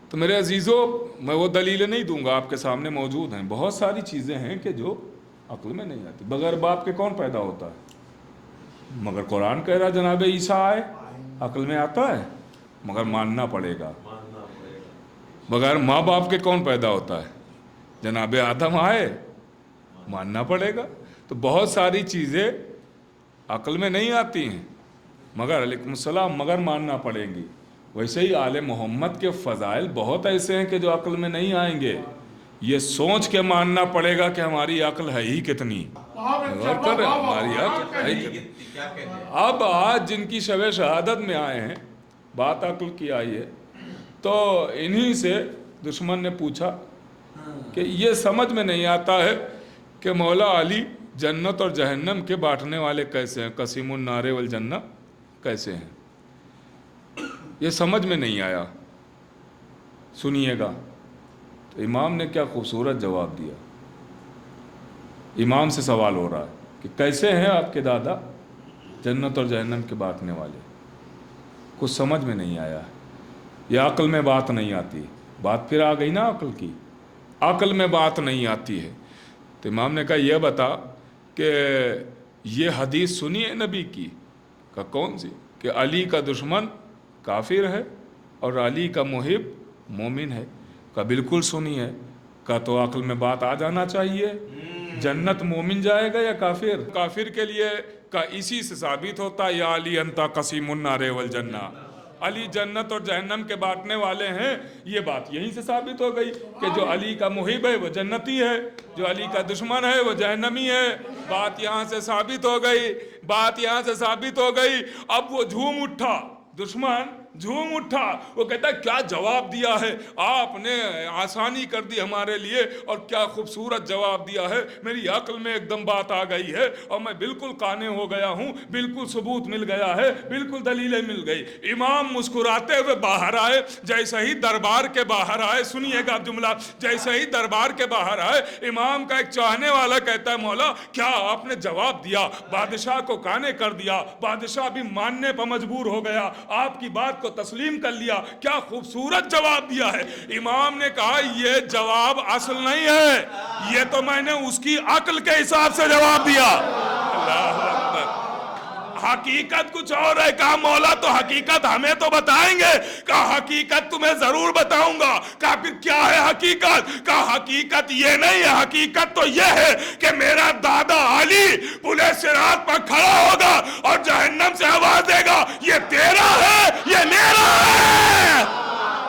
تو میرے عزیزوں، میں وہ دلیلیں نہیں دوں گا، آپ کے سامنے موجود ہیں، بہت ساری چیزیں ہیں کہ جو عقل میں نہیں آتی۔ بغیر باپ کے کون پیدا ہوتا ہے؟ مگر قرآن کہہ رہا جناب عیسیٰ آئے، عقل میں آتا ہے، مگر ماننا پڑے گا۔ بغیر ماں باپ کے کون پیدا ہوتا ہے؟ جناب آدم آئے، ماننا پڑے گا۔ تو بہت ساری چیزیں عقل میں نہیں آتی ہیں، مگر علیکم السلام، مگر ماننا پڑیں گی۔ ویسے ہی آل محمد کے فضائل بہت ایسے ہیں کہ جو عقل میں نہیں آئیں گے، یہ سوچ کے ماننا پڑے گا کہ ہماری عقل ہے ہی کتنی، غور کر رہے ہیں ہماری عقل ہے ہی کتنی۔ اب آج جن کی شب شہادت میں آئے ہیں، بات عقل کی آئی ہے، تو انہی سے دشمن نے پوچھا کہ یہ سمجھ میں نہیں آتا ہے کہ مولا علی جنت اور جہنم کے بانٹنے والے کیسے ہیں، قسیم النار والجنہ کیسے ہیں؟ یہ سمجھ میں نہیں آیا۔ سنیے گا تو امام نے کیا خوبصورت جواب دیا۔ امام سے سوال ہو رہا ہے کہ کیسے ہیں آپ کے دادا جنت اور جہنم کے بانٹنے والے؟ کچھ سمجھ میں نہیں آیا، یہ عقل میں بات نہیں آتی۔ بات پھر آ گئی نا عقل کی، عقل میں بات نہیں آتی ہے۔ تو امام نے کہا یہ بتا کہ یہ حدیث سنی ہے نبی کی؟ کہ کون سی؟ کہ علی کا دشمن کافر ہے اور علی کا محب مومن ہے۔ کہ بالکل سنی ہے۔ کہ تو عقل میں بات آ جانا چاہیے۔ جنت مومن جائے گا یا کافر؟ کافر کے لیے کہ اسی سے ثابت ہوتا یا علی انتا قسیم النار والجنہ، علی جنت اور جہنم کے بانٹنے والے ہیں۔ یہ بات یہیں سے ثابت ہو گئی کہ جو علی کا محب ہے وہ جنتی ہے، جو علی کا دشمن ہے وہ جہنمی ہے۔ بات یہاں سے ثابت ہو گئی، بات یہاں سے ثابت ہو گئی۔ اب وہ جھوم اٹھا، دشمن جھوم اٹھا، وہ کہتا ہے کیا جواب دیا ہے آپ نے، آسانی کر دی ہمارے لیے، اور کیا خوبصورت جواب دیا ہے۔ میری عقل میں ایک دم بات آ گئی ہے اور میں بالکل قانع ہو گیا ہوں، بالکل ثبوت مل گیا ہے، بالکل دلیلیں مل گئی۔ امام مسکراتے ہوئے باہر آئے، جیسے ہی دربار کے باہر آئے، سنیے گا جملہ، جیسے ہی دربار کے باہر آئے، امام کا ایک چاہنے والا کہتا ہے مولا کیا آپ نے جواب دیا، بادشاہ کو قانع کر دیا، بادشاہ بھی ماننے پر مجبور ہو گیا، آپ کی بات کو تسلیم کر لیا، کیا خوبصورت جواب دیا ہے۔ امام نے کہا یہ جواب اصل نہیں ہے، یہ تو میں نے اس کی عقل کے حساب سے جواب دیا۔ اللہ اکبر۔ حقیقت کچھ اور ہے۔ کہا مولا تو حقیقت ہمیں تو بتائیں گے؟ کہا حقیقت تمہیں ضرور بتاؤں گا۔ کہا پھر کیا ہے حقیقت؟ کہا حقیقت یہ نہیں ہے، حقیقت تو یہ ہے کہ میرا دادا علی پلے صراط پر کھڑا ہوگا اور جہنم سے آواز دے گا یہ تیرا ہے، یہ میرا ہے۔